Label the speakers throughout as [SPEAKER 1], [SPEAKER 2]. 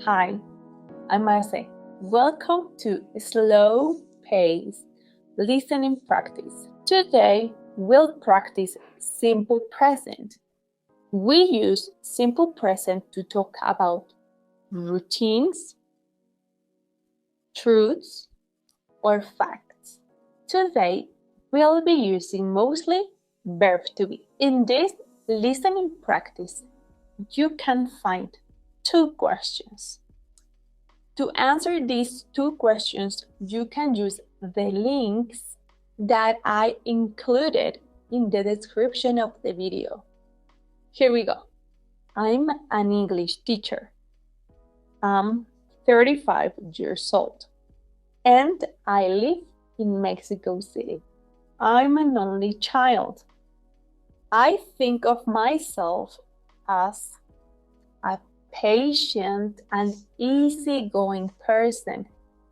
[SPEAKER 1] Hi, I'm Marce. Welcome to Slow Pace Listening Practice. Today, we'll practice simple present. We use simple present to talk about routines, truths, or facts. Today, we'll be using mostly verb to be. In this listening practice, you can find 2 questions. To answer these 2 questions, you can use the links that I included in the description of the video. Here we go. I'm an English teacher. I'm 35 years old and I live in Mexico City. I'm an only child. I think of myself as a patient and easygoing person.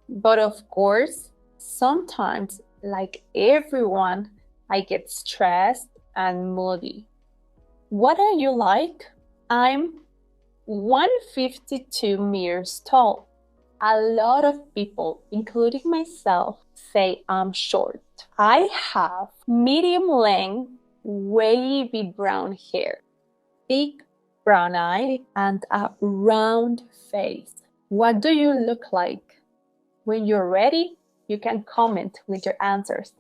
[SPEAKER 1] But of course, sometimes, like everyone, I get stressed and moody. What are you like? I'm 152 meters tall. A lot of people, including myself, say I'm short. I have medium length, wavy brown hair, big brown eye, and a round face. What do you look like? When you're ready, you can comment with your answers.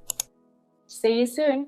[SPEAKER 1] See you soon!